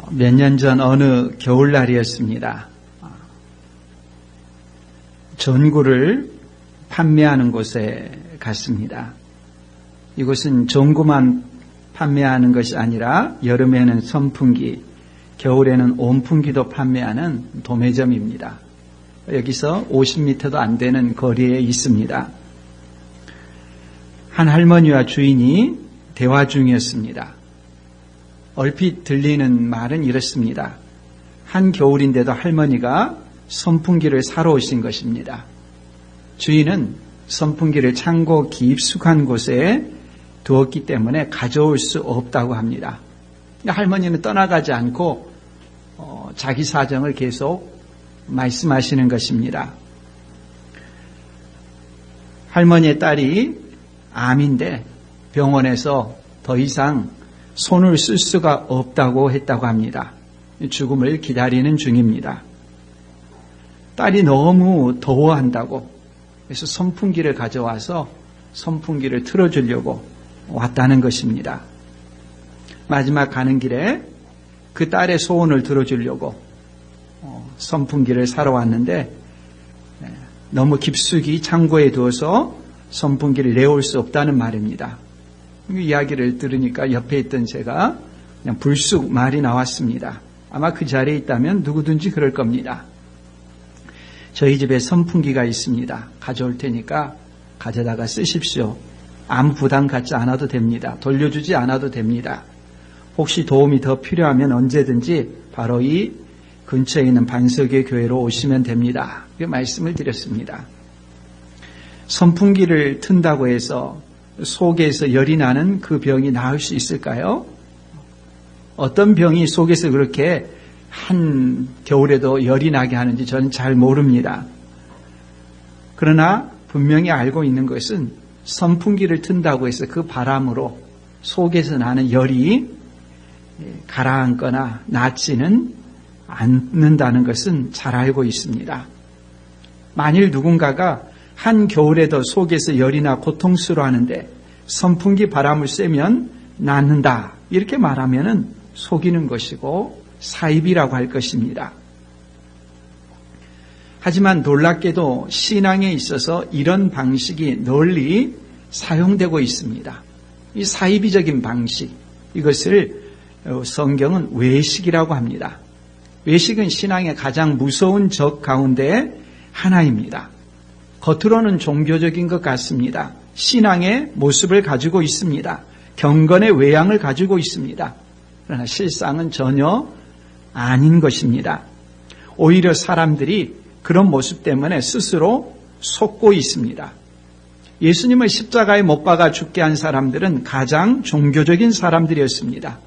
몇 년 전 어느 겨울날이었습니다. 전구를 판매하는 곳에 갔습니다. 이곳은 전구만 판매하는 것이 아니라 여름에는 선풍기, 겨울에는 온풍기도 판매하는 도매점입니다. 여기서 50m도 안 되는 거리에 있습니다. 한 할머니와 주인이 대화 중이었습니다. 얼핏 들리는 말은 이렇습니다. 한 겨울인데도 할머니가 선풍기를 사러 오신 것입니다. 주인은 선풍기를 창고 깊숙한 곳에 두었기 때문에 가져올 수 없다고 합니다. 할머니는 떠나가지 않고 자기 사정을 계속 말씀하시는 것입니다. 할머니의 딸이 암인데 병원에서 더 이상 손을 쓸 수가 없다고 했다고 합니다. 죽음을 기다리는 중입니다. 딸이 너무 더워한다고 그래서 선풍기를 가져와서 선풍기를 틀어주려고 왔다는 것입니다. 마지막 가는 길에 그 딸의 소원을 들어주려고 선풍기를 사러 왔는데 너무 깊숙이 창고에 두어서 선풍기를 내올 수 없다는 말입니다. 이야기를 들으니까 옆에 있던 제가 그냥 불쑥 말이 나왔습니다. 아마 그 자리에 있다면 누구든지 그럴 겁니다. 저희 집에 선풍기가 있습니다. 가져올 테니까 가져다가 쓰십시오. 아무 부담 갖지 않아도 됩니다. 돌려주지 않아도 됩니다. 혹시 도움이 더 필요하면 언제든지 바로 이 근처에 있는 반석의 교회로 오시면 됩니다. 그 말씀을 드렸습니다. 선풍기를 튼다고 해서 속에서 열이 나는 그 병이 나을 수 있을까요? 어떤 병이 속에서 그렇게 한 겨울에도 열이 나게 하는지 저는 잘 모릅니다. 그러나 분명히 알고 있는 것은 선풍기를 튼다고 해서 그 바람으로 속에서 나는 열이 가라앉거나 낫지는 않는다는 것은 잘 알고 있습니다. 만일 누군가가 한 겨울에도 속에서 열이나 고통스러워하는데 선풍기 바람을 쐬면 낫는다 이렇게 말하면 속이는 것이고 사입이라고 할 것입니다. 하지만 놀랍게도 신앙에 있어서 이런 방식이 널리 사용되고 있습니다. 이 사이비적인 방식, 이것을 성경은 외식이라고 합니다. 외식은 신앙의 가장 무서운 적 가운데 하나입니다. 겉으로는 종교적인 것 같습니다. 신앙의 모습을 가지고 있습니다. 경건의 외양을 가지고 있습니다. 그러나 실상은 전혀 아닌 것입니다. 오히려 사람들이 그런 모습 때문에 스스로 속고 있습니다. 예수님을 십자가에 못 박아 죽게 한 사람들은 가장 종교적인 사람들이었습니다.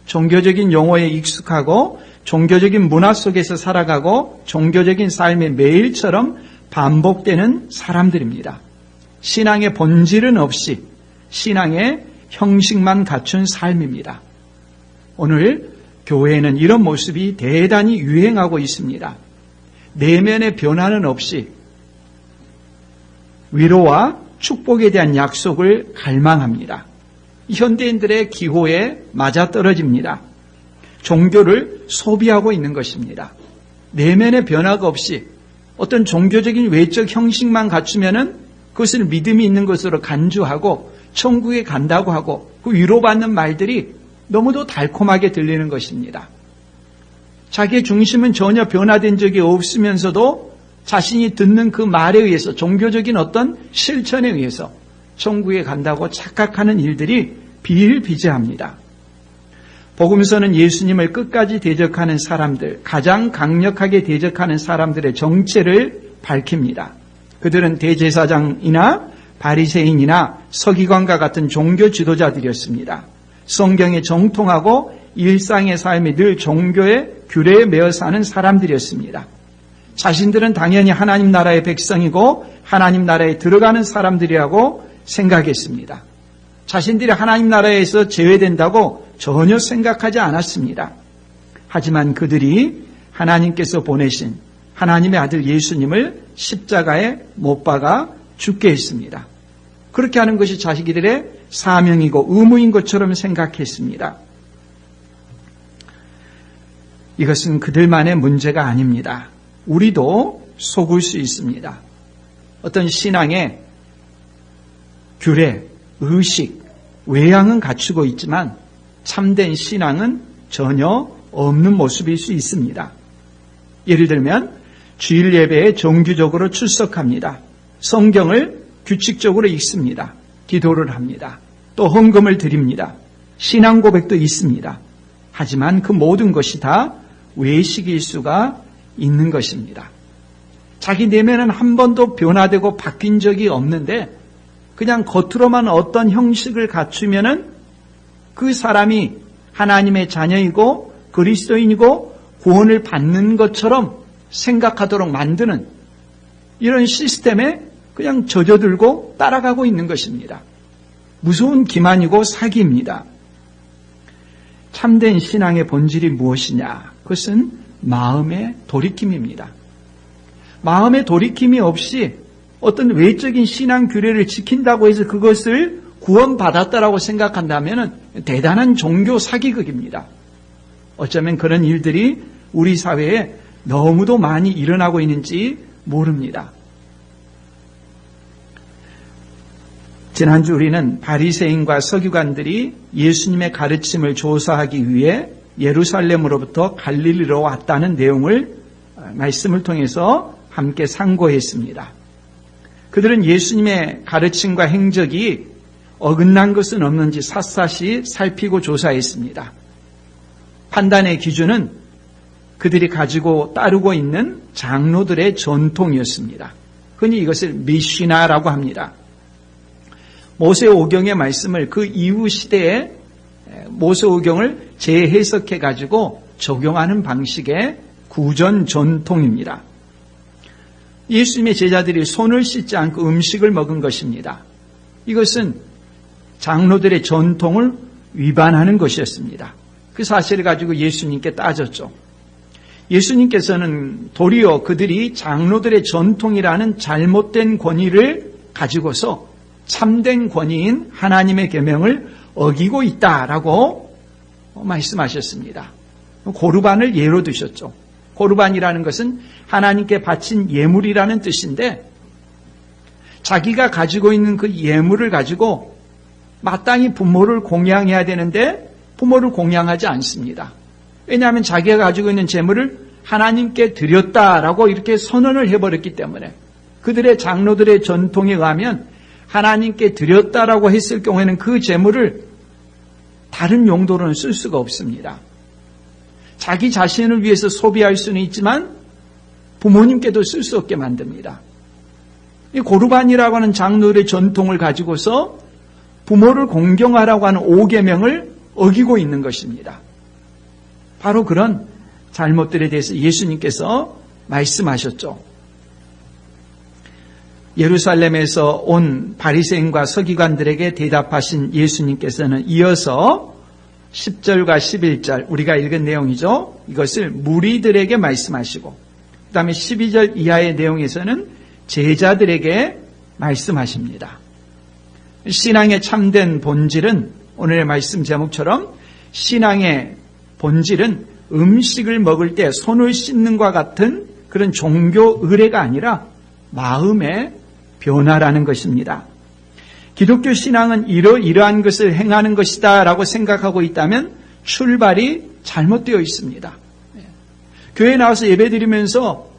종교적인 용어에 익숙하고 종교적인 문화 속에서 살아가고 종교적인 삶의 매일처럼 반복되는 사람들입니다. 신앙의 본질은 없이 신앙의 형식만 갖춘 삶입니다. 오늘 교회에는 이런 모습이 대단히 유행하고 있습니다. 내면의 변화는 없이 위로와 축복에 대한 약속을 갈망합니다. 현대인들의 기호에 맞아떨어집니다. 종교를 소비하고 있는 것입니다. 내면의 변화가 없이 어떤 종교적인 외적 형식만 갖추면은 그것을 믿음이 있는 것으로 간주하고 천국에 간다고 하고 그 위로받는 말들이 너무도 달콤하게 들리는 것입니다. 자기의 중심은 전혀 변화된 적이 없으면서도 자신이 듣는 그 말에 의해서 종교적인 어떤 실천에 의해서 천국에 간다고 착각하는 일들이 비일비재합니다. 복음서는 예수님을 끝까지 대적하는 사람들, 가장 강력하게 대적하는 사람들의 정체를 밝힙니다. 그들은 대제사장이나 바리새인이나 서기관과 같은 종교 지도자들이었습니다. 성경에 정통하고 일상의 삶이 늘 종교의 규례에 매어 사는 사람들이었습니다. 자신들은 당연히 하나님 나라의 백성이고 하나님 나라에 들어가는 사람들이라고 생각했습니다. 자신들이 하나님 나라에서 제외된다고 전혀 생각하지 않았습니다. 하지만 그들이 하나님께서 보내신 하나님의 아들 예수님을 십자가에 못 박아 죽게 했습니다. 그렇게 하는 것이 자기들의 사명이고 의무인 것처럼 생각했습니다. 이것은 그들만의 문제가 아닙니다. 우리도 속을 수 있습니다. 어떤 신앙의 규례, 의식, 외양은 갖추고 있지만 참된 신앙은 전혀 없는 모습일 수 있습니다. 예를 들면 주일 예배에 정규적으로 출석합니다. 성경을 규칙적으로 읽습니다. 기도를 합니다. 또 헌금을 드립니다. 신앙 고백도 있습니다. 하지만 그 모든 것이 다 외식일 수가 있는 것입니다. 자기 내면은 한 번도 변화되고 바뀐 적이 없는데 그냥 겉으로만 어떤 형식을 갖추면은 그 사람이 하나님의 자녀이고 그리스도인이고 구원을 받는 것처럼 생각하도록 만드는 이런 시스템에 그냥 젖어들고 따라가고 있는 것입니다. 무서운 기만이고 사기입니다. 참된 신앙의 본질이 무엇이냐? 그것은 마음의 돌이킴입니다. 마음의 돌이킴이 없이 어떤 외적인 신앙 규례를 지킨다고 해서 그것을 구원받았다라고 생각한다면 대단한 종교 사기극입니다. 어쩌면 그런 일들이 우리 사회에 너무도 많이 일어나고 있는지 모릅니다. 지난주 우리는 바리새인과 서기관들이 예수님의 가르침을 조사하기 위해 예루살렘으로부터 갈릴리로 왔다는 내용을 말씀을 통해서 함께 상고했습니다. 그들은 예수님의 가르침과 행적이 어긋난 것은 없는지 샅샅이 살피고 조사했습니다. 판단의 기준은 그들이 가지고 따르고 있는 장로들의 전통이었습니다. 흔히 이것을 미시나라고 합니다. 모세오경의 말씀을 그 이후 시대에 모세오경을 재해석해 가지고 적용하는 방식의 구전 전통입니다. 예수님의 제자들이 손을 씻지 않고 음식을 먹은 것입니다. 이것은 장로들의 전통을 위반하는 것이었습니다. 그 사실을 가지고 예수님께 따졌죠. 예수님께서는 도리어 그들이 장로들의 전통이라는 잘못된 권위를 가지고서 참된 권위인 하나님의 계명을 어기고 있다라고 말씀하셨습니다. 고르반을 예로 드셨죠. 고르반이라는 것은 하나님께 바친 예물이라는 뜻인데 자기가 가지고 있는 그 예물을 가지고 마땅히 부모를 공양해야 되는데 부모를 공양하지 않습니다. 왜냐하면 자기가 가지고 있는 재물을 하나님께 드렸다라고 이렇게 선언을 해버렸기 때문에 그들의 장로들의 전통에 의하면 하나님께 드렸다라고 했을 경우에는 그 재물을 다른 용도로는 쓸 수가 없습니다. 자기 자신을 위해서 소비할 수는 있지만 부모님께도 쓸 수 없게 만듭니다. 이 고르반이라고 하는 장로들의 전통을 가지고서 부모를 공경하라고 하는 5계명을 어기고 있는 것입니다. 바로 그런 잘못들에 대해서 예수님께서 말씀하셨죠. 예루살렘에서 온 바리새인과 서기관들에게 대답하신 예수님께서는 이어서 10절과 11절 우리가 읽은 내용이죠. 이것을 무리들에게 말씀하시고 그 다음에 12절 이하의 내용에서는 제자들에게 말씀하십니다. 신앙의 참된 본질은 오늘의 말씀 제목처럼 신앙의 본질은 음식을 먹을 때 손을 씻는 것과 같은 그런 종교 의례가 아니라 마음의 변화라는 것입니다. 기독교 신앙은 이러이러한 것을 행하는 것이다 라고 생각하고 있다면 출발이 잘못되어 있습니다. 교회에 나와서 예배드리면서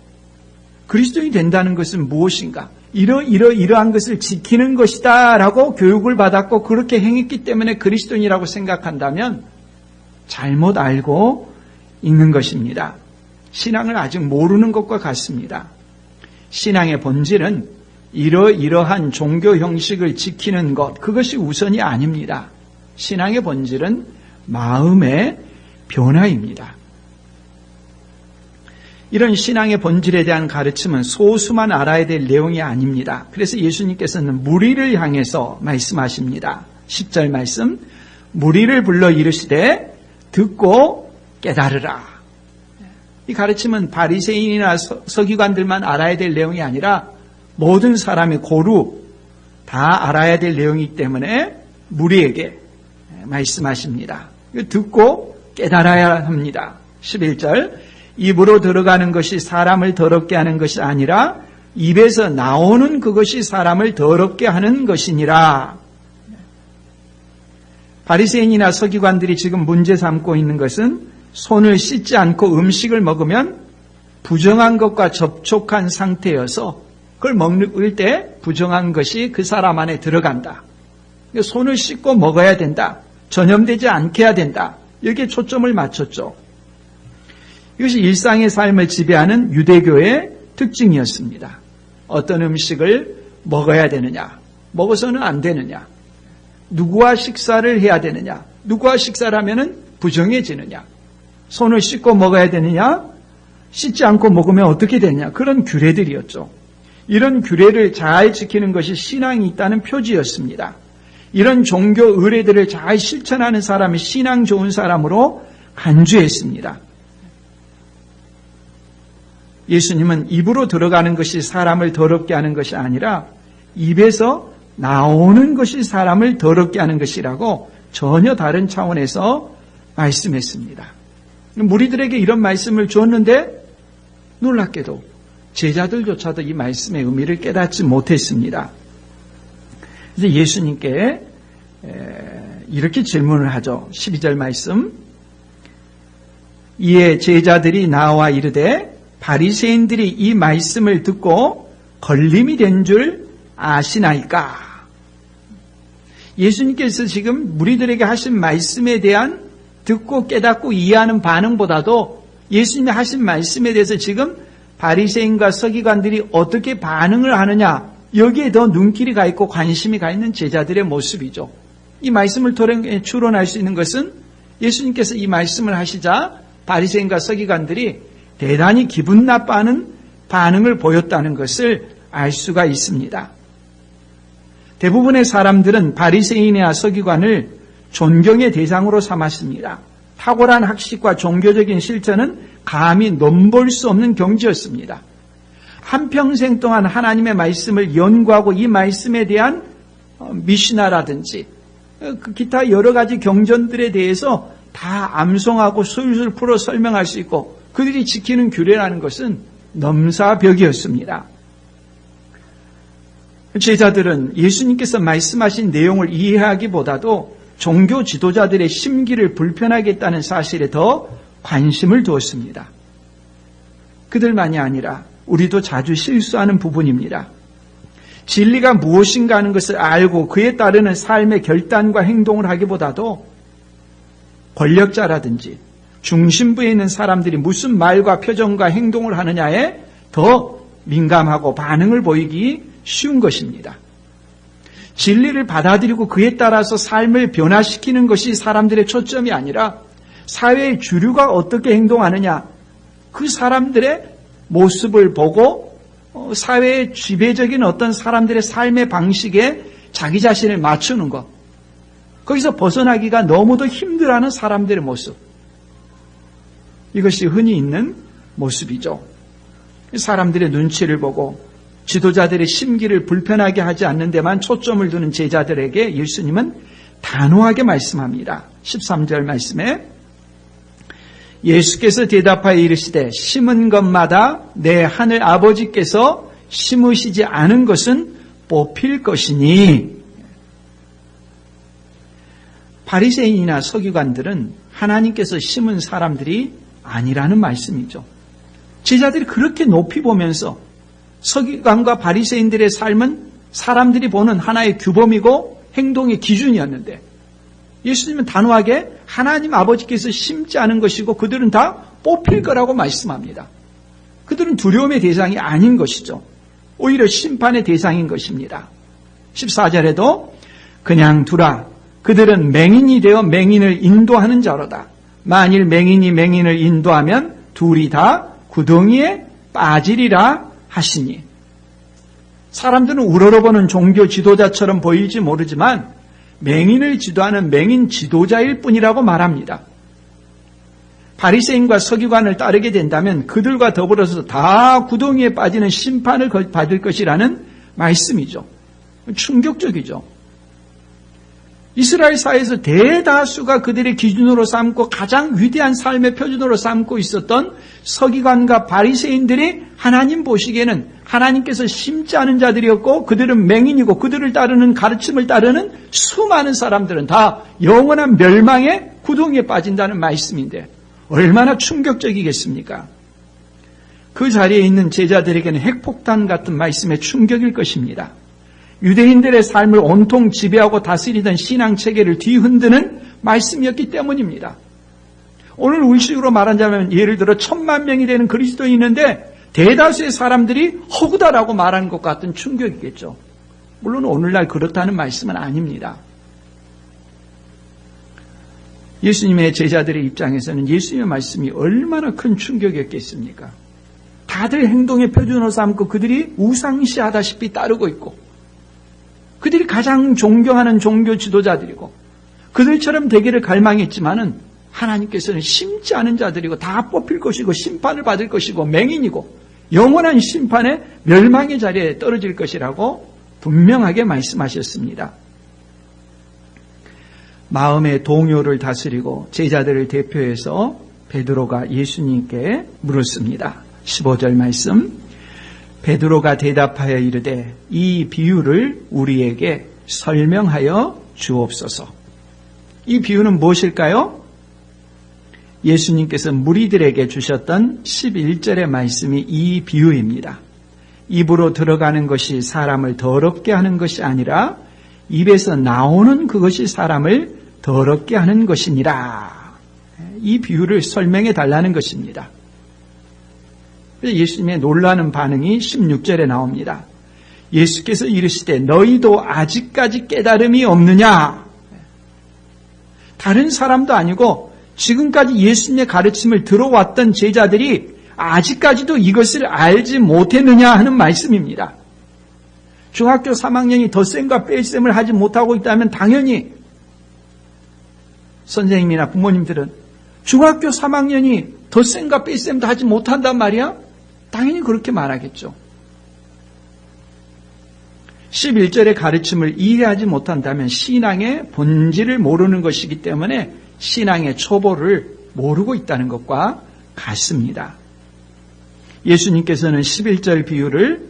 그리스도인이 된다는 것은 무엇인가? 이러이러한 것을 지키는 것이다 라고 교육을 받았고 그렇게 행했기 때문에 그리스도인이라고 생각한다면 잘못 알고 있는 것입니다. 신앙을 아직 모르는 것과 같습니다. 신앙의 본질은 이러이러한 종교 형식을 지키는 것, 그것이 우선이 아닙니다. 신앙의 본질은 마음의 변화입니다. 이런 신앙의 본질에 대한 가르침은 소수만 알아야 될 내용이 아닙니다. 그래서 예수님께서는 무리를 향해서 말씀하십니다. 10절 말씀, 무리를 불러 이르시되 듣고 깨달으라. 이 가르침은 바리새인이나 서기관들만 알아야 될 내용이 아니라 모든 사람의 고루 다 알아야 될 내용이기 때문에 무리에게 말씀하십니다. 듣고 깨달아야 합니다. 11절 입으로 들어가는 것이 사람을 더럽게 하는 것이 아니라 입에서 나오는 그것이 사람을 더럽게 하는 것이니라. 바리새인이나 서기관들이 지금 문제 삼고 있는 것은 손을 씻지 않고 음식을 먹으면 부정한 것과 접촉한 상태여서 그걸 먹을 때 부정한 것이 그 사람 안에 들어간다. 손을 씻고 먹어야 된다. 전염되지 않게 해야 된다. 여기에 초점을 맞췄죠. 이것이 일상의 삶을 지배하는 유대교의 특징이었습니다. 어떤 음식을 먹어야 되느냐, 먹어서는 안 되느냐, 누구와 식사를 해야 되느냐, 누구와 식사를 하면은 부정해지느냐, 손을 씻고 먹어야 되느냐, 씻지 않고 먹으면 어떻게 되느냐, 그런 규례들이었죠. 이런 규례를 잘 지키는 것이 신앙이 있다는 표지였습니다. 이런 종교 의례들을 잘 실천하는 사람이 신앙 좋은 사람으로 간주했습니다. 예수님은 입으로 들어가는 것이 사람을 더럽게 하는 것이 아니라 입에서 나오는 것이 사람을 더럽게 하는 것이라고 전혀 다른 차원에서 말씀했습니다. 무리들에게 이런 말씀을 주었는데 놀랍게도 제자들조차도 이 말씀의 의미를 깨닫지 못했습니다. 이제 예수님께 이렇게 질문을 하죠. 12절 말씀. 이에 제자들이 나와 이르되 바리새인들이 이 말씀을 듣고 걸림이 된 줄 아시나이까? 예수님께서 지금 무리들에게 하신 말씀에 대한 듣고 깨닫고 이해하는 반응보다도 예수님이 하신 말씀에 대해서 지금 바리새인과 서기관들이 어떻게 반응을 하느냐, 여기에 더 눈길이 가 있고 관심이 가 있는 제자들의 모습이죠. 이 말씀을 통해 추론할 수 있는 것은 예수님께서 이 말씀을 하시자 바리새인과 서기관들이 대단히 기분 나빠하는 반응을 보였다는 것을 알 수가 있습니다. 대부분의 사람들은 바리새인이나 서기관을 존경의 대상으로 삼았습니다. 탁월한 학식과 종교적인 실천은 감히 넘볼 수 없는 경지였습니다. 한평생 동안 하나님의 말씀을 연구하고 이 말씀에 대한 미시나라든지 기타 여러 가지 경전들에 대해서 다 암송하고 술술 풀어 설명할 수 있고 그들이 지키는 규례라는 것은 넘사벽이었습니다. 제자들은 예수님께서 말씀하신 내용을 이해하기보다도 종교 지도자들의 심기를 불편하게 했다는 사실에 더 관심을 두었습니다. 그들만이 아니라 우리도 자주 실수하는 부분입니다. 진리가 무엇인가 하는 것을 알고 그에 따르는 삶의 결단과 행동을 하기보다도 권력자라든지 중심부에 있는 사람들이 무슨 말과 표정과 행동을 하느냐에 더 민감하고 반응을 보이기 쉬운 것입니다. 진리를 받아들이고 그에 따라서 삶을 변화시키는 것이 사람들의 초점이 아니라 사회의 주류가 어떻게 행동하느냐, 그 사람들의 모습을 보고 사회의 지배적인 어떤 사람들의 삶의 방식에 자기 자신을 맞추는 것, 거기서 벗어나기가 너무도 힘들어하는 사람들의 모습, 이것이 흔히 있는 모습이죠. 사람들의 눈치를 보고 지도자들의 심기를 불편하게 하지 않는 데만 초점을 두는 제자들에게 예수님은 단호하게 말씀합니다. 13절 말씀에 예수께서 대답하여 이르시되 심은 것마다 내 하늘 아버지께서 심으시지 않은 것은 뽑힐 것이니. 바리새인이나 서기관들은 하나님께서 심은 사람들이 아니라는 말씀이죠. 제자들이 그렇게 높이 보면서 서기관과 바리새인들의 삶은 사람들이 보는 하나의 규범이고 행동의 기준이었는데 예수님은 단호하게 하나님 아버지께서 심지 않은 것이고 그들은 다 뽑힐 거라고 말씀합니다. 그들은 두려움의 대상이 아닌 것이죠. 오히려 심판의 대상인 것입니다. 14절에도 그냥 두라. 그들은 맹인이 되어 맹인을 인도하는 자로다. 만일 맹인이 맹인을 인도하면 둘이 다 구덩이에 빠지리라 하시니. 사람들은 우러러보는 종교 지도자처럼 보일지 모르지만 맹인을 지도하는 맹인 지도자일 뿐이라고 말합니다. 바리새인과 서기관을 따르게 된다면 그들과 더불어서 다 구덩이에 빠지는 심판을 받을 것이라는 말씀이죠. 충격적이죠. 이스라엘 사회에서 대다수가 그들의 기준으로 삼고 가장 위대한 삶의 표준으로 삼고 있었던 서기관과 바리새인들이 하나님 보시기에는 하나님께서 심지 않은 자들이었고 그들은 맹인이고 그들을 따르는 가르침을 따르는 수많은 사람들은 다 영원한 멸망의 구덩이에 빠진다는 말씀인데 얼마나 충격적이겠습니까? 그 자리에 있는 제자들에게는 핵폭탄 같은 말씀의 충격일 것입니다. 유대인들의 삶을 온통 지배하고 다스리던 신앙체계를 뒤흔드는 말씀이었기 때문입니다. 오늘 우리식으로 말하자면 예를 들어 1000만 명이 되는 그리스도인이 있는데 대다수의 사람들이 허구다라고 말하는 것 같은 충격이겠죠. 물론 오늘날 그렇다는 말씀은 아닙니다. 예수님의 제자들의 입장에서는 예수님의 말씀이 얼마나 큰 충격이었겠습니까? 다들 행동의 표준으로 삼고 그들이 우상시하다시피 따르고 있고 그들이 가장 존경하는 종교 지도자들이고 그들처럼 되기를 갈망했지만은 하나님께서는 심지 않은 자들이고 다 뽑힐 것이고 심판을 받을 것이고 맹인이고 영원한 심판의 멸망의 자리에 떨어질 것이라고 분명하게 말씀하셨습니다. 마음의 동요를 다스리고 제자들을 대표해서 베드로가 예수님께 물었습니다. 15절 말씀. 베드로가 대답하여 이르되 이 비유를 우리에게 설명하여 주옵소서. 이 비유는 무엇일까요? 예수님께서 무리들에게 주셨던 11절의 말씀이 이 비유입니다. 입으로 들어가는 것이 사람을 더럽게 하는 것이 아니라 입에서 나오는 그것이 사람을 더럽게 하는 것이니라. 이 비유를 설명해 달라는 것입니다. 예수님의 놀라는 반응이 16절에 나옵니다. 예수께서 이르시되 너희도 아직까지 깨달음이 없느냐? 다른 사람도 아니고 지금까지 예수님의 가르침을 들어왔던 제자들이 아직까지도 이것을 알지 못했느냐 하는 말씀입니다. 중학교 3학년이 덧셈과 뺄셈을 하지 못하고 있다면 당연히 선생님이나 부모님들은 중학교 3학년이 덧셈과 뺄셈도 하지 못한단 말이야? 당연히 그렇게 말하겠죠. 11절의 가르침을 이해하지 못한다면 신앙의 본질을 모르는 것이기 때문에 신앙의 초보를 모르고 있다는 것과 같습니다. 예수님께서는 11절 비유를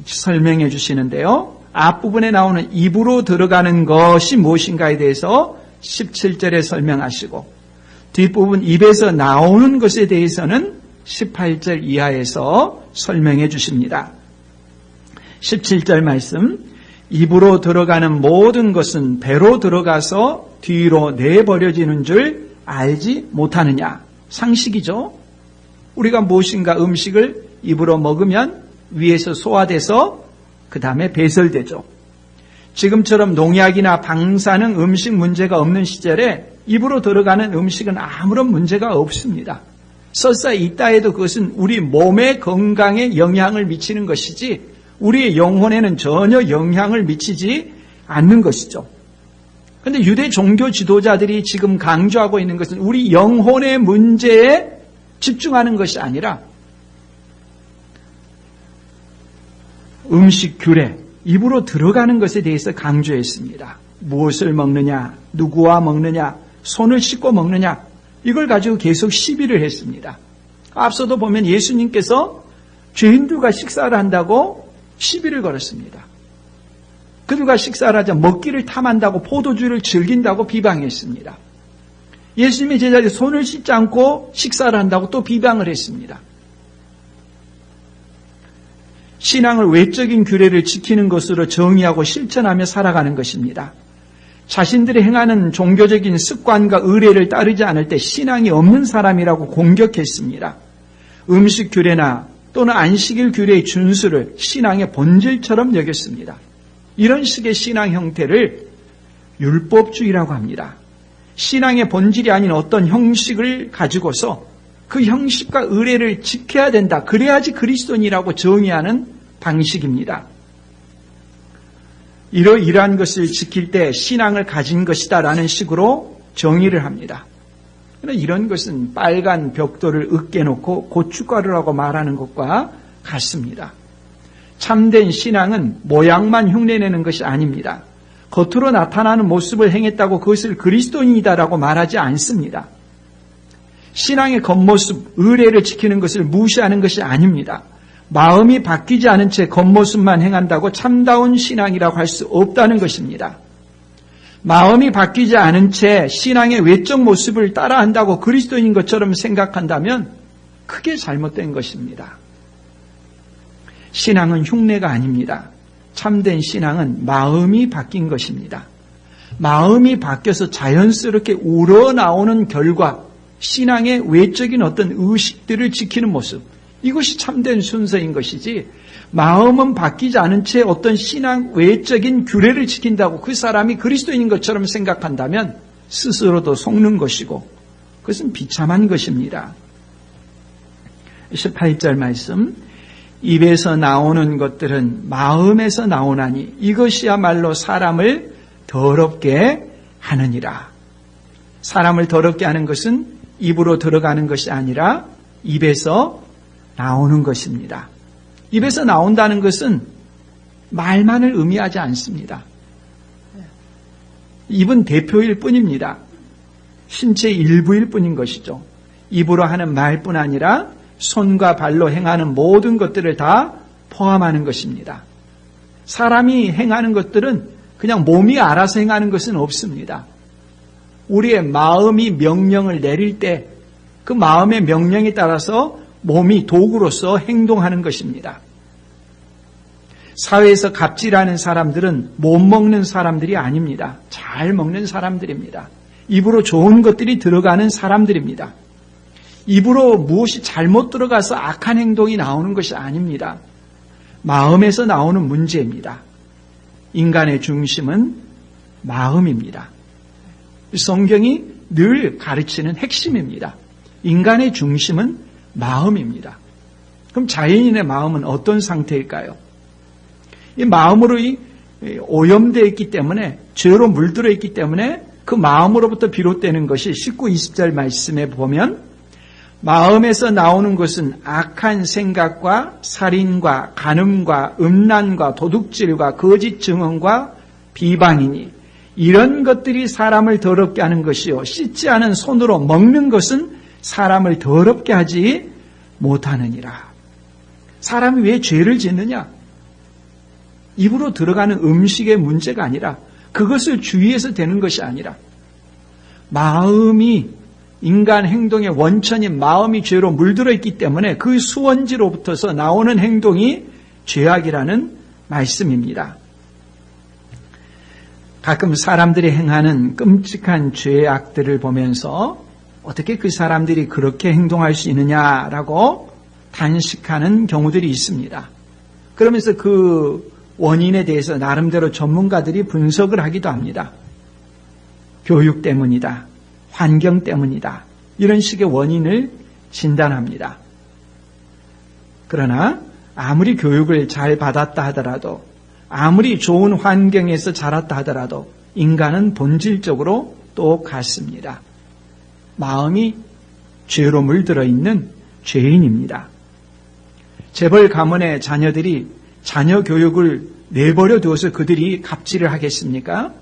설명해 주시는데요. 앞부분에 나오는 입으로 들어가는 것이 무엇인가에 대해서 17절에 설명하시고 뒷부분 입에서 나오는 것에 대해서는 18절 이하에서 설명해 주십니다. 17절 말씀, 입으로 들어가는 모든 것은 배로 들어가서 뒤로 내버려지는 줄 알지 못하느냐. 상식이죠. 우리가 무엇인가 음식을 입으로 먹으면 위에서 소화돼서 그 다음에 배설되죠. 지금처럼 농약이나 방사능 음식 문제가 없는 시절에 입으로 들어가는 음식은 아무런 문제가 없습니다. 설사 있다 해도 그것은 우리 몸의 건강에 영향을 미치는 것이지 우리의 영혼에는 전혀 영향을 미치지 않는 것이죠. 그런데 유대 종교 지도자들이 지금 강조하고 있는 것은 우리 영혼의 문제에 집중하는 것이 아니라 음식 규례, 입으로 들어가는 것에 대해서 강조했습니다. 무엇을 먹느냐, 누구와 먹느냐, 손을 씻고 먹느냐, 이걸 가지고 계속 시비를 했습니다. 앞서도 보면 예수님께서 죄인들과 식사를 한다고 시비를 걸었습니다. 그들과 식사를 하자 먹기를 탐한다고 포도주를 즐긴다고 비방했습니다. 예수님의 제자들이 손을 씻지 않고 식사를 한다고 또 비방을 했습니다. 신앙을 외적인 규례를 지키는 것으로 정의하고 실천하며 살아가는 것입니다. 자신들이 행하는 종교적인 습관과 의례를 따르지 않을 때 신앙이 없는 사람이라고 공격했습니다. 음식 규례나 또는 안식일 규례의 준수를 신앙의 본질처럼 여겼습니다. 이런 식의 신앙 형태를 율법주의라고 합니다. 신앙의 본질이 아닌 어떤 형식을 가지고서 그 형식과 의례를 지켜야 된다. 그래야지 그리스도인이라고 정의하는 방식입니다. 이러한 것을 지킬 때 신앙을 가진 것이다 라는 식으로 정의를 합니다. 그러나 이런 것은 빨간 벽돌을 으깨놓고 고춧가루라고 말하는 것과 같습니다. 참된 신앙은 모양만 흉내내는 것이 아닙니다. 겉으로 나타나는 모습을 행했다고 그것을 그리스도인이다라고 말하지 않습니다. 신앙의 겉모습, 의례를 지키는 것을 무시하는 것이 아닙니다. 마음이 바뀌지 않은 채 겉모습만 행한다고 참다운 신앙이라고 할 수 없다는 것입니다. 마음이 바뀌지 않은 채 신앙의 외적 모습을 따라한다고 그리스도인인 것처럼 생각한다면 크게 잘못된 것입니다. 신앙은 흉내가 아닙니다. 참된 신앙은 마음이 바뀐 것입니다. 마음이 바뀌어서 자연스럽게 우러나오는 결과, 신앙의 외적인 어떤 의식들을 지키는 모습, 이것이 참된 순서인 것이지, 마음은 바뀌지 않은 채 어떤 신앙 외적인 규례를 지킨다고 그 사람이 그리스도인인 것처럼 생각한다면 스스로도 속는 것이고 그것은 비참한 것입니다. 18절 말씀, 입에서 나오는 것들은 마음에서 나오나니 이것이야말로 사람을 더럽게 하느니라. 사람을 더럽게 하는 것은 입으로 들어가는 것이 아니라 입에서 나오는 것입니다. 입에서 나온다는 것은 말만을 의미하지 않습니다. 입은 대표일 뿐입니다. 신체의 일부일 뿐인 것이죠. 입으로 하는 말뿐 아니라 손과 발로 행하는 모든 것들을 다 포함하는 것입니다. 사람이 행하는 것들은 그냥 몸이 알아서 행하는 것은 없습니다. 우리의 마음이 명령을 내릴 때 그 마음의 명령에 따라서 몸이 도구로서 행동하는 것입니다. 사회에서 갑질하는 사람들은 못 먹는 사람들이 아닙니다. 잘 먹는 사람들입니다. 입으로 좋은 것들이 들어가는 사람들입니다. 입으로 무엇이 잘못 들어가서 악한 행동이 나오는 것이 아닙니다. 마음에서 나오는 문제입니다. 인간의 중심은 마음입니다. 성경이 늘 가르치는 핵심입니다. 인간의 중심은 마음입니다. 그럼 자연인의 마음은 어떤 상태일까요? 이 마음으로 오염되어 있기 때문에, 죄로 물들어 있기 때문에 그 마음으로부터 비롯되는 것이 19, 20절 말씀에 보면 마음에서 나오는 것은 악한 생각과 살인과 간음과 음란과 도둑질과 거짓 증언과 비방이니 이런 것들이 사람을 더럽게 하는 것이요 씻지 않은 손으로 먹는 것은 사람을 더럽게 하지 못하느니라. 사람이 왜 죄를 짓느냐? 입으로 들어가는 음식의 문제가 아니라, 그것을 주의해서 되는 것이 아니라, 마음이, 인간 행동의 원천인 마음이 죄로 물들어 있기 때문에 그 수원지로부터서 나오는 행동이 죄악이라는 말씀입니다. 가끔 사람들이 행하는 끔찍한 죄악들을 보면서 어떻게 그 사람들이 그렇게 행동할 수 있느냐라고 단식하는 경우들이 있습니다. 그러면서 그 원인에 대해서 나름대로 전문가들이 분석을 하기도 합니다. 교육 때문이다. 환경 때문이다. 이런 식의 원인을 진단합니다. 그러나 아무리 교육을 잘 받았다 하더라도, 아무리 좋은 환경에서 자랐다 하더라도 인간은 본질적으로 똑같습니다. 마음이 죄로 물들어 있는 죄인입니다. 재벌 가문의 자녀들이 자녀 교육을 내버려 두어서 그들이 갑질을 하겠습니까?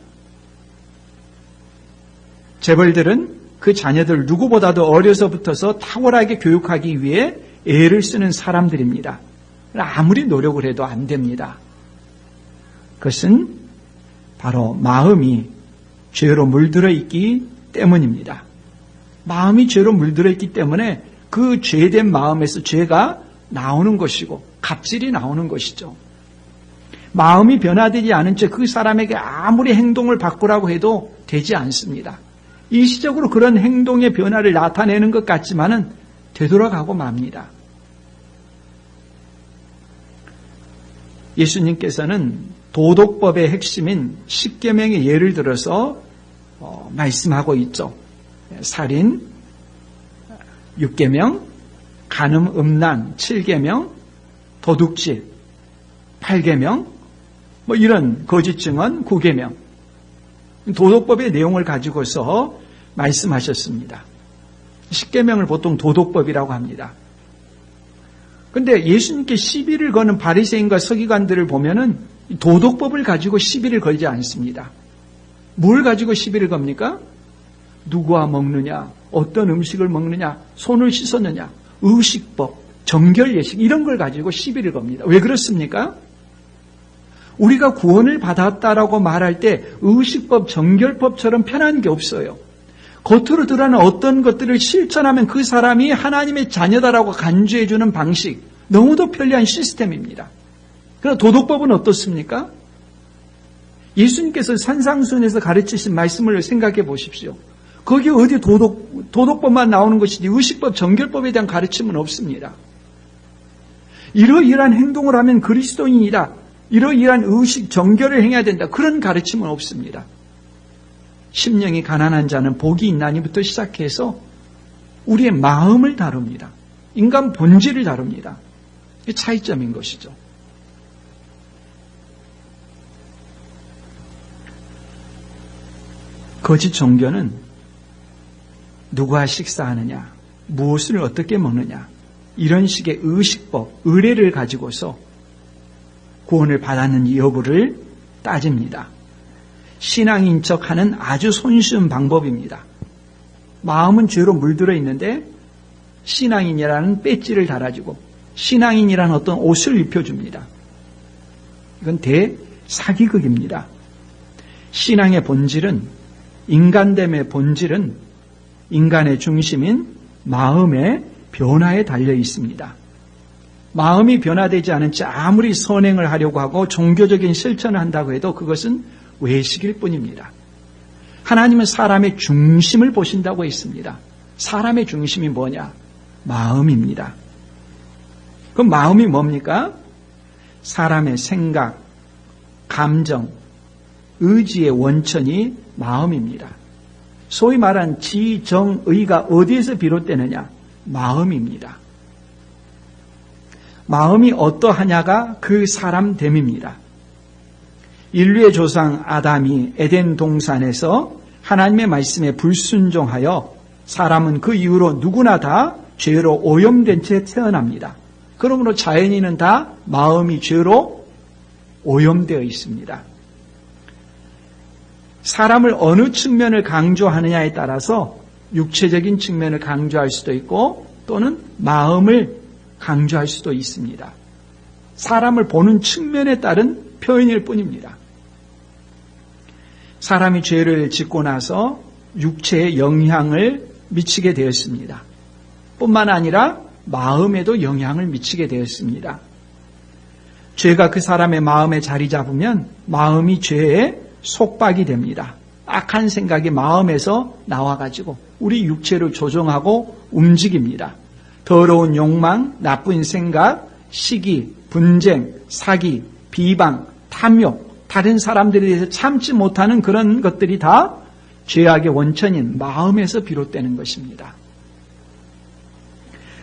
재벌들은 그 자녀들 누구보다도 어려서부터서 탁월하게 교육하기 위해 애를 쓰는 사람들입니다. 아무리 노력을 해도 안 됩니다. 그것은 바로 마음이 죄로 물들어 있기 때문입니다. 마음이 죄로 물들어 있기 때문에 그 죄된 마음에서 죄가 나오는 것이고 갑질이 나오는 것이죠. 마음이 변화되지 않은 채 그 사람에게 아무리 행동을 바꾸라고 해도 되지 않습니다. 일시적으로 그런 행동의 변화를 나타내는 것 같지만은 되돌아가고 맙니다. 예수님께서는 도덕법의 핵심인 십계명의 예를 들어서 말씀하고 있죠. 살인, 6계명, 간음, 음란, 7계명, 도둑질, 8계명, 이런 거짓 증언, 9계명. 도덕법의 내용을 가지고서 말씀하셨습니다. 10계명을 보통 도덕법이라고 합니다. 그런데 예수님께 시비를 거는 바리새인과 서기관들을 보면은 도덕법을 가지고 시비를 걸지 않습니다. 뭘 가지고 시비를 겁니까? 누구와 먹느냐, 어떤 음식을 먹느냐, 손을 씻었느냐, 의식법, 정결예식 이런 걸 가지고 시비를 겁니다. 왜 그렇습니까? 우리가 구원을 받았다라고 말할 때 의식법, 정결법처럼 편한 게 없어요. 겉으로 드러나는 어떤 것들을 실천하면 그 사람이 하나님의 자녀다라고 간주해주는 방식, 너무도 편리한 시스템입니다. 그러나 도덕법은 어떻습니까? 예수님께서 산상수훈에서 가르치신 말씀을 생각해 보십시오. 거기 어디 도덕법만 나오는 것이지 의식법, 정결법에 대한 가르침은 없습니다. 이러이러한 행동을 하면 그리스도인이다. 이러이러한 의식, 정결을 행해야 된다. 그런 가르침은 없습니다. 심령이 가난한 자는 복이 있나니부터 시작해서 우리의 마음을 다룹니다. 인간 본질을 다룹니다. 이게 차이점인 것이죠. 거짓 종교는 누구와 식사하느냐, 무엇을 어떻게 먹느냐, 이런 식의 의식법, 의례를 가지고서 구원을 받았는지 여부를 따집니다. 신앙인 척하는 아주 손쉬운 방법입니다. 마음은 죄로 물들어 있는데 신앙인이라는 배지를 달아주고 신앙인이라는 어떤 옷을 입혀줍니다. 이건 대사기극입니다. 신앙의 본질은, 인간됨의 본질은 인간의 중심인 마음의 변화에 달려 있습니다. 마음이 변화되지 않은 채 아무리 선행을 하려고 하고 종교적인 실천을 한다고 해도 그것은 외식일 뿐입니다. 하나님은 사람의 중심을 보신다고 했습니다. 사람의 중심이 뭐냐? 마음입니다. 그럼 마음이 뭡니까? 사람의 생각, 감정, 의지의 원천이 마음입니다. 소위 말한 지정의가 어디에서 비롯되느냐? 마음입니다. 마음이 어떠하냐가 그 사람됨입니다. 인류의 조상 아담이 에덴 동산에서 하나님의 말씀에 불순종하여 사람은 그 이후로 누구나 다 죄로 오염된 채 태어납니다. 그러므로 자연인은 다 마음이 죄로 오염되어 있습니다. 사람을 어느 측면을 강조하느냐에 따라서 육체적인 측면을 강조할 수도 있고 또는 마음을 강조할 수도 있습니다. 사람을 보는 측면에 따른 표현일 뿐입니다. 사람이 죄를 짓고 나서 육체에 영향을 미치게 되었습니다. 뿐만 아니라 마음에도 영향을 미치게 되었습니다. 죄가 그 사람의 마음에 자리 잡으면 마음이 죄의 속박이 됩니다. 악한 생각이 마음에서 나와가지고 우리 육체를 조종하고 움직입니다. 더러운 욕망, 나쁜 생각, 시기, 분쟁, 사기, 비방, 탐욕, 다른 사람들에 대해서 참지 못하는 그런 것들이 다 죄악의 원천인 마음에서 비롯되는 것입니다.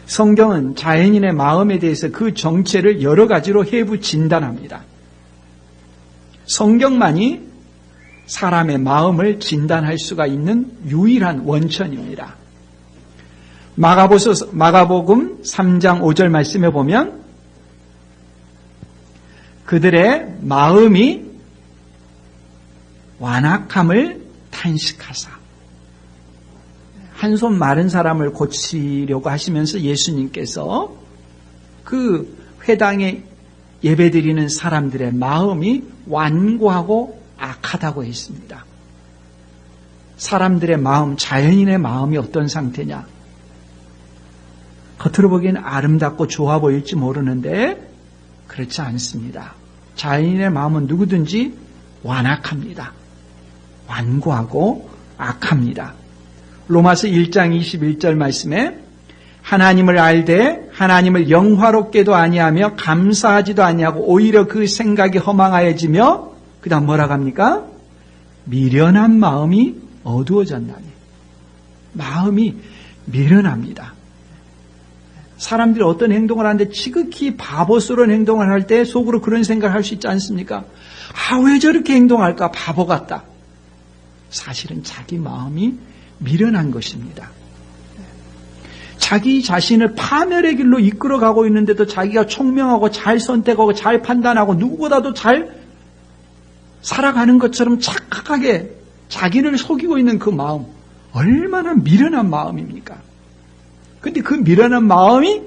성경은 자연인의 마음에 대해서 그 정체를 여러 가지로 해부 진단합니다. 성경만이 사람의 마음을 진단할 수가 있는 유일한 원천입니다. 마가복음 3장 5절 말씀에 보면 그들의 마음이 완악함을 탄식하사, 한 손 마른 사람을 고치려고 하시면서 예수님께서 그 회당에 예배드리는 사람들의 마음이 완고하고 악하다고 했습니다. 사람들의 마음, 자연인의 마음이 어떤 상태냐? 겉으로 보기엔 아름답고 좋아 보일지 모르는데 그렇지 않습니다. 자연인의 마음은 누구든지 완악합니다. 완고하고 악합니다. 로마서 1장 21절 말씀에 하나님을 알되 하나님을 영화롭게도 아니하며 감사하지도 아니하고 오히려 그 생각이 허망하여지며 그 다음 뭐라고 합니까? 미련한 마음이 어두워졌나니. 마음이 미련합니다. 사람들이 어떤 행동을 하는데 지극히 바보스러운 행동을 할 때 속으로 그런 생각을 할 수 있지 않습니까? 왜 저렇게 행동할까? 바보 같다. 사실은 자기 마음이 미련한 것입니다. 자기 자신을 파멸의 길로 이끌어가고 있는데도 자기가 총명하고 잘 선택하고 잘 판단하고 누구보다도 잘 살아가는 것처럼 착각하게 자기를 속이고 있는 그 마음, 얼마나 미련한 마음입니까? 근데 그 미련한 마음이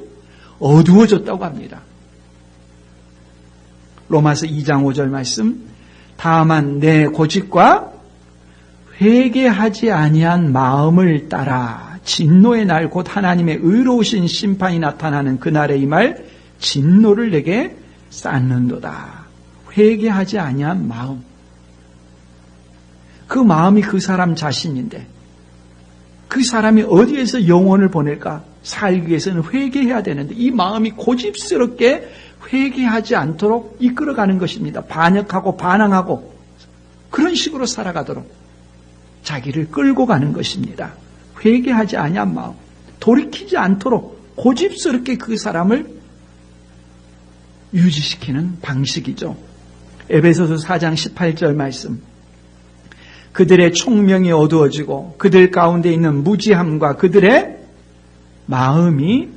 어두워졌다고 합니다. 로마서 2장 5절 말씀, 다만 내 고집과 회개하지 아니한 마음을 따라 진노의 날 곧 하나님의 의로우신 심판이 나타나는 그날에 임할 진노를 내게 쌓는도다. 회개하지 아니한 마음. 그 마음이 그 사람 자신인데 그 사람이 어디에서 영혼을 보낼까? 살기 위해서는 회개해야 되는데 이 마음이 고집스럽게 회개하지 않도록 이끌어가는 것입니다. 반역하고 반항하고 그런 식으로 살아가도록 자기를 끌고 가는 것입니다. 회개하지 아니한 마음, 돌이키지 않도록 고집스럽게 그 사람을 유지시키는 방식이죠. 에베소서 4장 18절 말씀, 그들의 총명이 어두워지고 그들 가운데 있는 무지함과 그들의 마음이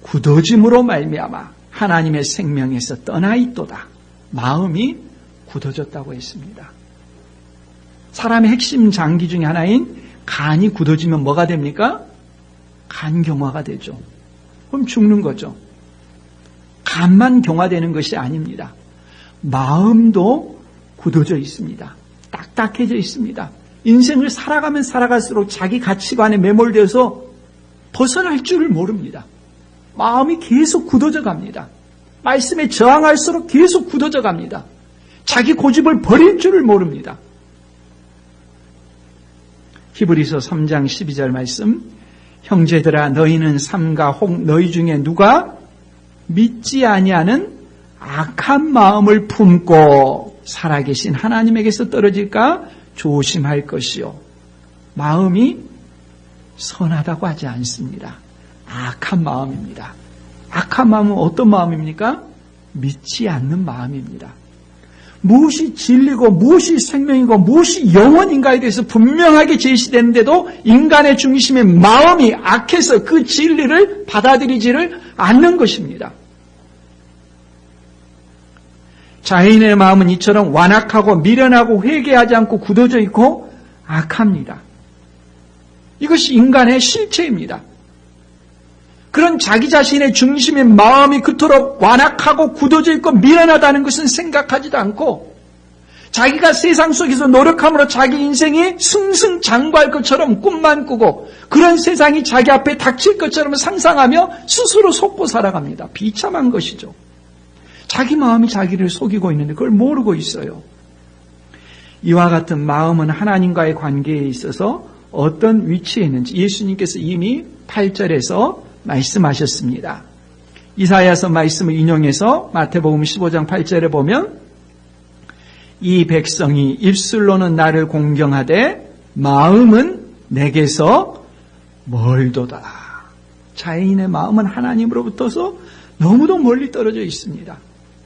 굳어짐으로 말미암아 하나님의 생명에서 떠나 있도다. 마음이 굳어졌다고 했습니다. 사람의 핵심 장기 중에 하나인 간이 굳어지면 뭐가 됩니까? 간경화가 되죠. 그럼 죽는 거죠. 간만 경화되는 것이 아닙니다. 마음도 굳어져 있습니다. 딱딱해져 있습니다. 인생을 살아가면 살아갈수록 자기 가치관에 매몰되어서 벗어날 줄을 모릅니다. 마음이 계속 굳어져 갑니다. 말씀에 저항할수록 계속 굳어져 갑니다. 자기 고집을 버릴 줄을 모릅니다. 히브리서 3장 12절 말씀, 형제들아 너희는 삼가 혹 너희 중에 누가 믿지 아니하는 악한 마음을 품고 살아계신 하나님에게서 떨어질까 조심할 것이요. 마음이 선하다고 하지 않습니다. 악한 마음입니다. 악한 마음은 어떤 마음입니까? 믿지 않는 마음입니다. 무엇이 진리고 무엇이 생명이고 무엇이 영원인가에 대해서 분명하게 제시되는데도 인간의 중심의 마음이 악해서 그 진리를 받아들이지를 않는 것입니다. 자인의 마음은 이처럼 완악하고 미련하고 회개하지 않고 굳어져 있고 악합니다. 이것이 인간의 실체입니다. 그런 자기 자신의 중심의 마음이 그토록 완악하고 굳어져 있고 미련하다는 것은 생각하지도 않고 자기가 세상 속에서 노력함으로 자기 인생이 승승장구할 것처럼 꿈만 꾸고 그런 세상이 자기 앞에 닥칠 것처럼 상상하며 스스로 속고 살아갑니다. 비참한 것이죠. 자기 마음이 자기를 속이고 있는데 그걸 모르고 있어요. 이와 같은 마음은 하나님과의 관계에 있어서 어떤 위치에 있는지 예수님께서 이미 8절에서 말씀하셨습니다. 이사야서 말씀을 인용해서 마태복음 15장 8절에 보면 이 백성이 입술로는 나를 공경하되 마음은 내게서 멀도다. 자인의 마음은 하나님으로부터서 너무도 멀리 떨어져 있습니다.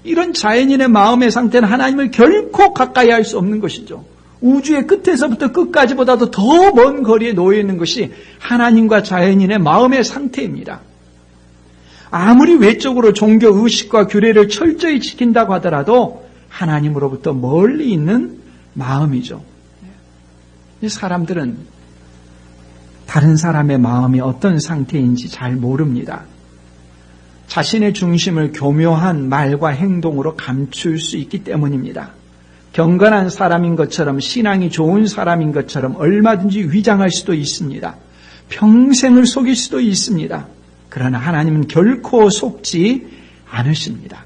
이런 자연인의 마음의 상태는 하나님을 결코 가까이 할 수 없는 것이죠. 우주의 끝에서부터 끝까지보다도 더 먼 거리에 놓여 있는 것이 하나님과 자연인의 마음의 상태입니다. 아무리 외적으로 종교 의식과 규례를 철저히 지킨다고 하더라도 하나님으로부터 멀리 있는 마음이죠. 사람들은 다른 사람의 마음이 어떤 상태인지 잘 모릅니다. 자신의 중심을 교묘한 말과 행동으로 감출 수 있기 때문입니다. 경건한 사람인 것처럼 신앙이 좋은 사람인 것처럼 얼마든지 위장할 수도 있습니다. 평생을 속일 수도 있습니다. 그러나 하나님은 결코 속지 않으십니다.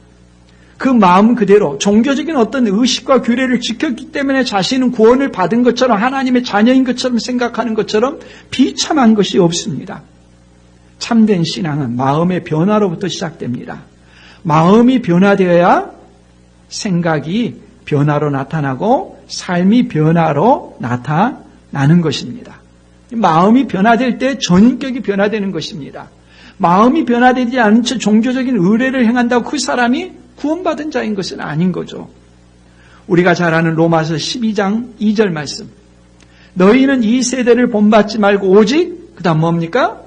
그 마음 그대로 종교적인 어떤 의식과 규례를 지켰기 때문에 자신은 구원을 받은 것처럼 하나님의 자녀인 것처럼 생각하는 것처럼 비참한 것이 없습니다. 참된 신앙은 마음의 변화로부터 시작됩니다. 마음이 변화되어야 생각이 변화로 나타나고 삶이 변화로 나타나는 것입니다. 마음이 변화될 때 전인격이 변화되는 것입니다. 마음이 변화되지 않은 채 종교적인 의례를 행한다고 그 사람이 구원받은 자인 것은 아닌 거죠. 우리가 잘 아는 로마서 12장 2절 말씀. 너희는 이 세대를 본받지 말고 오직 그 다음 뭡니까?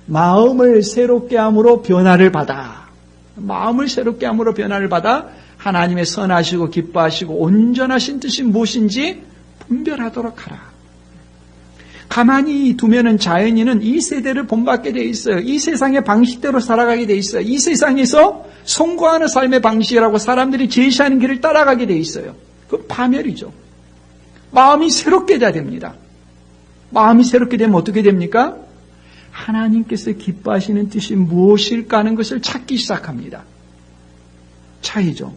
마음을 새롭게 함으로 변화를 받아. 마음을 새롭게 함으로 변화를 받아 하나님의 선하시고 기뻐하시고 온전하신 뜻이 무엇인지 분별하도록 하라. 가만히 두면은 자연인은 이 세대를 본받게 돼 있어요. 이 세상의 방식대로 살아가게 돼 있어요. 이 세상에서 성공하는 삶의 방식이라고 사람들이 제시하는 길을 따라가게 돼 있어요. 그건 파멸이죠. 마음이 새롭게 돼야 됩니다. 마음이 새롭게 되면 어떻게 됩니까? 하나님께서 기뻐하시는 뜻이 무엇일까 하는 것을 찾기 시작합니다. 차이죠.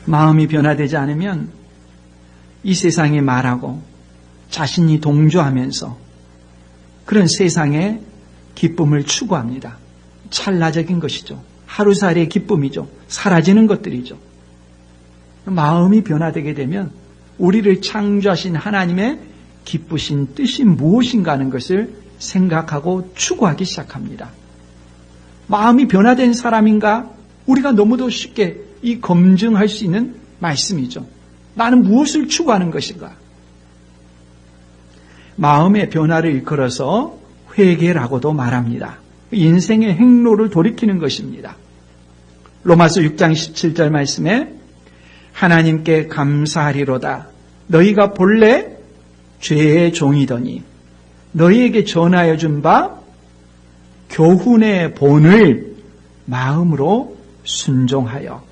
마음이 변화되지 않으면 이 세상에 말하고 자신이 동조하면서 그런 세상의 기쁨을 추구합니다. 찰나적인 것이죠. 하루살이의 기쁨이죠. 사라지는 것들이죠. 마음이 변화되게 되면 우리를 창조하신 하나님의 기쁘신 뜻이 무엇인가 하는 것을 생각하고 추구하기 시작합니다. 마음이 변화된 사람인가? 우리가 너무도 쉽게 이 검증할 수 있는 말씀이죠. 나는 무엇을 추구하는 것인가? 마음의 변화를 일컬어서 회개라고도 말합니다. 인생의 행로를 돌이키는 것입니다. 로마서 6장 17절 말씀에 하나님께 감사하리로다. 너희가 본래 죄의 종이더니 너희에게 전하여 준 바 교훈의 본을 마음으로 순종하여.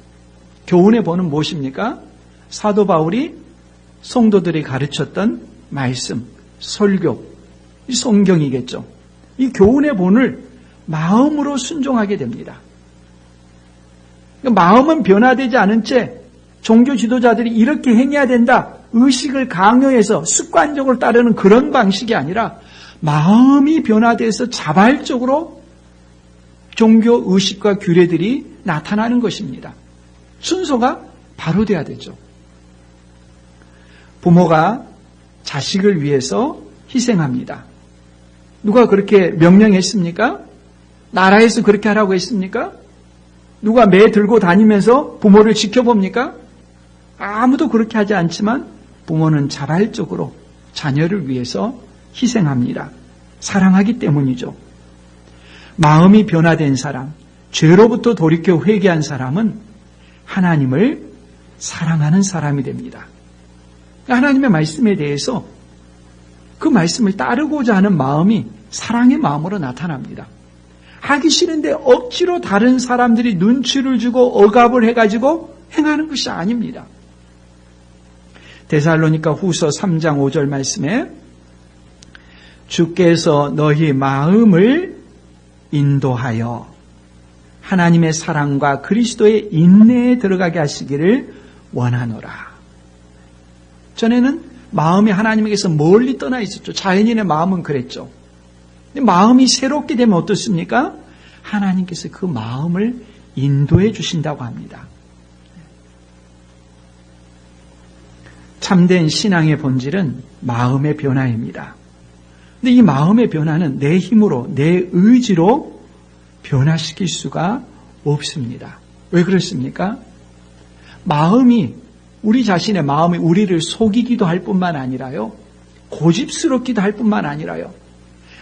교훈의 본은 무엇입니까? 사도 바울이 성도들이 가르쳤던 말씀, 설교, 이 성경이겠죠. 이 교훈의 본을 마음으로 순종하게 됩니다. 마음은 변화되지 않은 채 종교 지도자들이 이렇게 행해야 된다, 의식을 강요해서 습관적으로 따르는 그런 방식이 아니라 마음이 변화돼서 자발적으로 종교 의식과 규례들이 나타나는 것입니다. 순서가 바로 돼야 되죠. 부모가 자식을 위해서 희생합니다. 누가 그렇게 명령했습니까? 나라에서 그렇게 하라고 했습니까? 누가 매 들고 다니면서 부모를 지켜봅니까? 아무도 그렇게 하지 않지만 부모는 자발적으로 자녀를 위해서 희생합니다. 사랑하기 때문이죠. 마음이 변화된 사람, 죄로부터 돌이켜 회개한 사람은 하나님을 사랑하는 사람이 됩니다. 하나님의 말씀에 대해서 그 말씀을 따르고자 하는 마음이 사랑의 마음으로 나타납니다. 하기 싫은데 억지로 다른 사람들이 눈치를 주고 억압을 해가지고 행하는 것이 아닙니다. 데살로니가 후서 3장 5절 말씀에 주께서 너희 마음을 인도하여 하나님의 사랑과 그리스도의 인내에 들어가게 하시기를 원하노라. 전에는 마음이 하나님에게서 멀리 떠나 있었죠. 자연인의 마음은 그랬죠. 근데 마음이 새롭게 되면 어떻습니까? 하나님께서 그 마음을 인도해 주신다고 합니다. 참된 신앙의 본질은 마음의 변화입니다. 근데 이 마음의 변화는 내 힘으로, 내 의지로 변화시킬 수가 없습니다. 왜 그렇습니까? 마음이, 우리 자신의 마음이 우리를 속이기도 할 뿐만 아니라요, 고집스럽기도 할 뿐만 아니라요,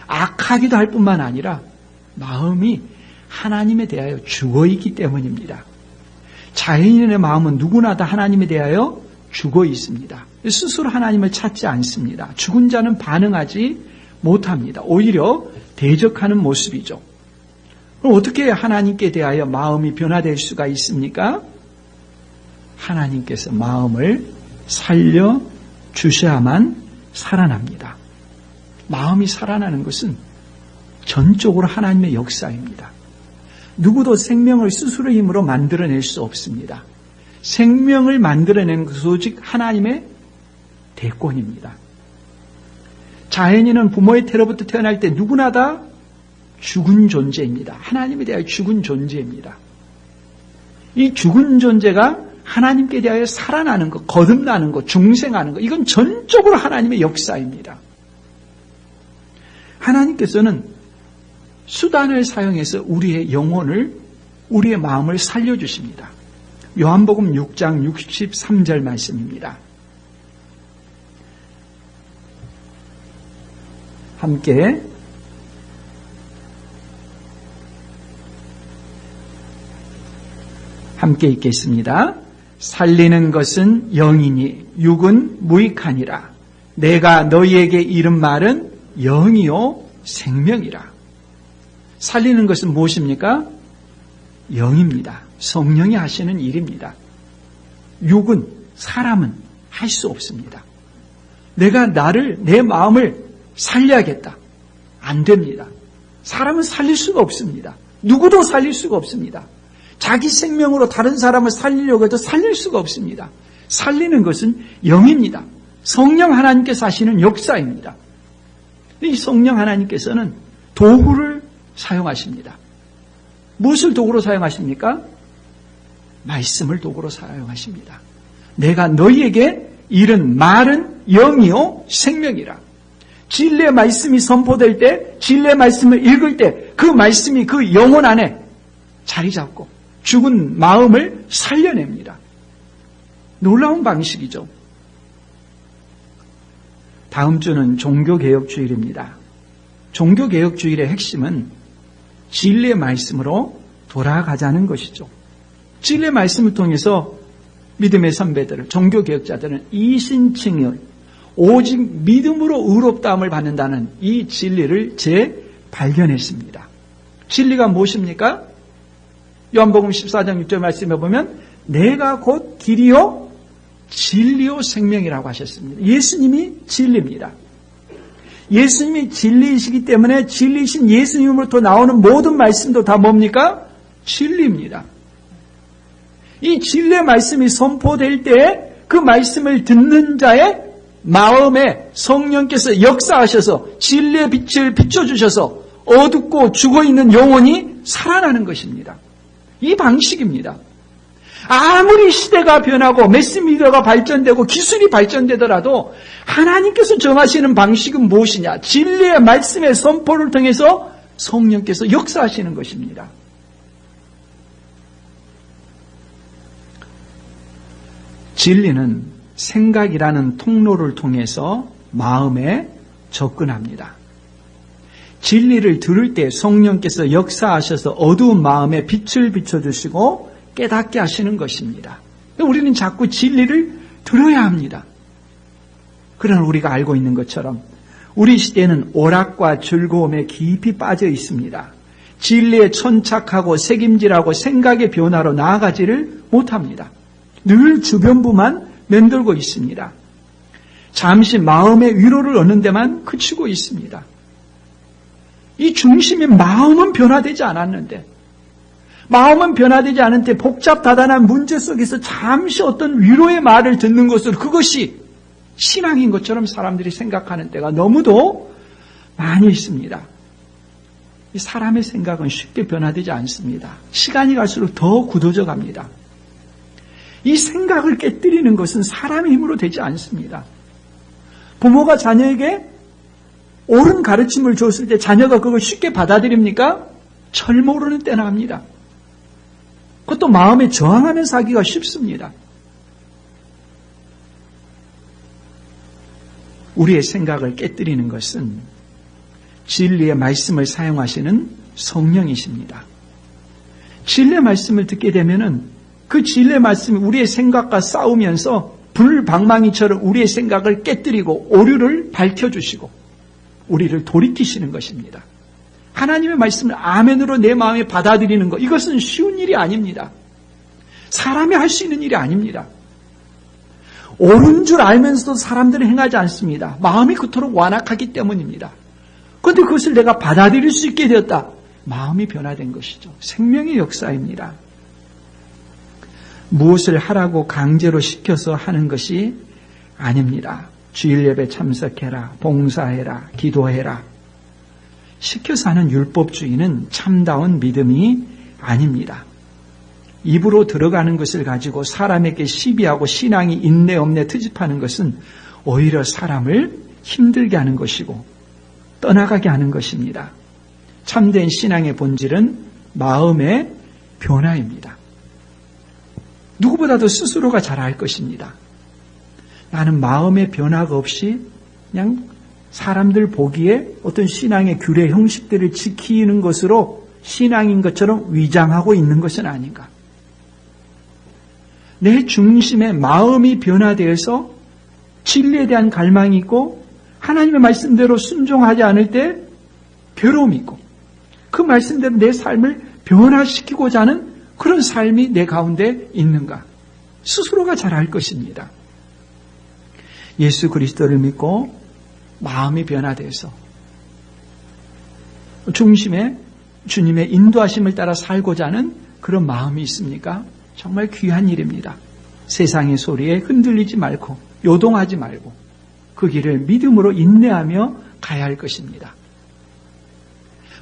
악하기도 할 뿐만 아니라 마음이 하나님에 대하여 죽어있기 때문입니다. 자연인의 마음은 누구나 다 하나님에 대하여 죽어 있습니다. 스스로 하나님을 찾지 않습니다. 죽은 자는 반응하지 못합니다. 오히려 대적하는 모습이죠. 그럼 어떻게 하나님께 대하여 마음이 변화될 수가 있습니까? 하나님께서 마음을 살려주셔야만 살아납니다. 마음이 살아나는 것은 전적으로 하나님의 역사입니다. 누구도 생명을 스스로의 힘으로 만들어낼 수 없습니다. 생명을 만들어내는 것은 오직 하나님의 대권입니다. 자연인은 부모의 태로부터 태어날 때 누구나 다 죽은 존재입니다. 하나님에 대하여 죽은 존재입니다. 이 죽은 존재가 하나님께 대하여 살아나는 것, 거듭나는 것, 중생하는 것, 이건 전적으로 하나님의 역사입니다. 하나님께서는 수단을 사용해서 우리의 영혼을, 우리의 마음을 살려주십니다. 요한복음 6장 63절 말씀입니다. 함께 함께 읽겠습니다. 살리는 것은 영이니 육은 무익하니라. 내가 너희에게 이른 말은 영이요 생명이라. 살리는 것은 무엇입니까? 영입니다. 성령이 하시는 일입니다. 육은, 사람은 할 수 없습니다. 내가 내 마음을 살려야겠다. 안 됩니다. 사람은 살릴 수가 없습니다. 누구도 살릴 수가 없습니다. 자기 생명으로 다른 사람을 살리려고 해도 살릴 수가 없습니다. 살리는 것은 영입니다. 성령 하나님께서 하시는 역사입니다. 이 성령 하나님께서는 도구를 사용하십니다. 무엇을 도구로 사용하십니까? 말씀을 도구로 사용하십니다. 내가 너희에게 이른 말은 영이요 생명이라. 진리의 말씀이 선포될 때, 진리의 말씀을 읽을 때 그 말씀이 그 영혼 안에 자리 잡고 죽은 마음을 살려냅니다. 놀라운 방식이죠. 다음 주는 종교개혁주일입니다. 종교개혁주일의 핵심은 진리의 말씀으로 돌아가자는 것이죠. 진리의 말씀을 통해서 믿음의 선배들을, 종교개혁자들은 이신칭의 오직 믿음으로 의롭다함을 받는다는 이 진리를 재발견했습니다. 진리가 무엇입니까? 요한복음 14장 6절 말씀에 보면 내가 곧 길이요 진리요 생명이라고 하셨습니다. 예수님이 진리입니다. 예수님이 진리이시기 때문에 진리이신 예수님으로부터 나오는 모든 말씀도 다 뭡니까? 진리입니다. 이 진리의 말씀이 선포될 때 그 말씀을 듣는 자의 마음에 성령께서 역사하셔서 진리의 빛을 비춰주셔서 어둡고 죽어있는 영혼이 살아나는 것입니다. 이 방식입니다. 아무리 시대가 변하고 매스미디어가 발전되고 기술이 발전되더라도 하나님께서 정하시는 방식은 무엇이냐? 진리의 말씀의 선포를 통해서 성령께서 역사하시는 것입니다. 진리는 생각이라는 통로를 통해서 마음에 접근합니다. 진리를 들을 때 성령께서 역사하셔서 어두운 마음에 빛을 비춰주시고 깨닫게 하시는 것입니다. 우리는 자꾸 진리를 들어야 합니다. 그러나 우리가 알고 있는 것처럼 우리 시대는 오락과 즐거움에 깊이 빠져 있습니다. 진리에 천착하고 책임질하고 생각의 변화로 나아가지를 못합니다. 늘 주변부만 맴돌고 있습니다. 잠시 마음의 위로를 얻는 데만 그치고 있습니다. 이 중심인 마음은 변화되지 않았는데, 마음은 변화되지 않은데 복잡다단한 문제 속에서 잠시 어떤 위로의 말을 듣는 것으로 그것이 신앙인 것처럼 사람들이 생각하는 때가 너무도 많이 있습니다. 이 사람의 생각은 쉽게 변화되지 않습니다. 시간이 갈수록 더 굳어져 갑니다. 이 생각을 깨뜨리는 것은 사람의 힘으로 되지 않습니다. 부모가 자녀에게 옳은 가르침을 줬을 때 자녀가 그걸 쉽게 받아들입니까? 철 모르는 때나 합니다. 그것도 마음에 저항하면서 하기가 쉽습니다. 우리의 생각을 깨뜨리는 것은 진리의 말씀을 사용하시는 성령이십니다. 진리의 말씀을 듣게 되면은 그 진리의 말씀이 우리의 생각과 싸우면서 불방망이처럼 우리의 생각을 깨뜨리고 오류를 밝혀주시고 우리를 돌이키시는 것입니다. 하나님의 말씀을 아멘으로 내 마음에 받아들이는 것, 이것은 쉬운 일이 아닙니다. 사람이 할 수 있는 일이 아닙니다. 옳은 줄 알면서도 사람들은 행하지 않습니다. 마음이 그토록 완악하기 때문입니다. 그런데 그것을 내가 받아들일 수 있게 되었다. 마음이 변화된 것이죠. 생명의 역사입니다. 무엇을 하라고 강제로 시켜서 하는 것이 아닙니다. 주일 예배 참석해라, 봉사해라, 기도해라. 시켜서 하는 율법주의는 참다운 믿음이 아닙니다. 입으로 들어가는 것을 가지고 사람에게 시비하고 신앙이 있네 없네 트집하는 것은 오히려 사람을 힘들게 하는 것이고 떠나가게 하는 것입니다. 참된 신앙의 본질은 마음의 변화입니다. 누구보다도 스스로가 잘 알 것입니다. 나는 마음의 변화가 없이 그냥 사람들 보기에 어떤 신앙의 규례 형식들을 지키는 것으로 신앙인 것처럼 위장하고 있는 것은 아닌가. 내 중심의 마음이 변화되어서 진리에 대한 갈망이 있고 하나님의 말씀대로 순종하지 않을 때 괴로움이 있고 그 말씀대로 내 삶을 변화시키고자 하는 그런 삶이 내 가운데 있는가? 스스로가 잘 알 것입니다. 예수 그리스도를 믿고 마음이 변화돼서 중심에 주님의 인도하심을 따라 살고자 하는 그런 마음이 있습니까? 정말 귀한 일입니다. 세상의 소리에 흔들리지 말고 요동하지 말고 그 길을 믿음으로 인내하며 가야 할 것입니다.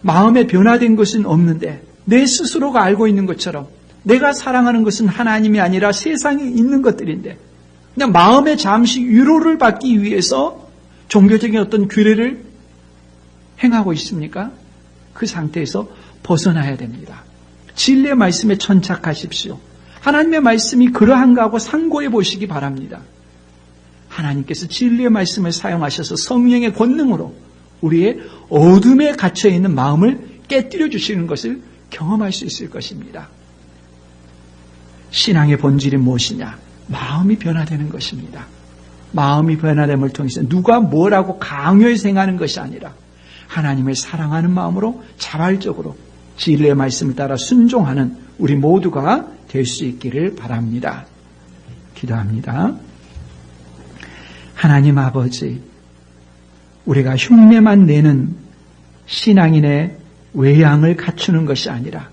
마음에 변화된 것은 없는데 내 스스로가 알고 있는 것처럼 내가 사랑하는 것은 하나님이 아니라 세상에 있는 것들인데 그냥 마음에 잠시 위로를 받기 위해서 종교적인 어떤 규례를 행하고 있습니까? 그 상태에서 벗어나야 됩니다. 진리의 말씀에 천착하십시오. 하나님의 말씀이 그러한가 하고 상고해 보시기 바랍니다. 하나님께서 진리의 말씀을 사용하셔서 성령의 권능으로 우리의 어둠에 갇혀있는 마음을 깨뜨려 주시는 것을 경험할 수 있을 것입니다. 신앙의 본질이 무엇이냐? 마음이 변화되는 것입니다. 마음이 변화됨을 통해서 누가 뭐라고 강요해서 행하는 것이 아니라 하나님을 사랑하는 마음으로 자발적으로 진리의 말씀을 따라 순종하는 우리 모두가 될 수 있기를 바랍니다. 기도합니다. 하나님 아버지, 우리가 흉내만 내는 신앙인의 외양을 갖추는 것이 아니라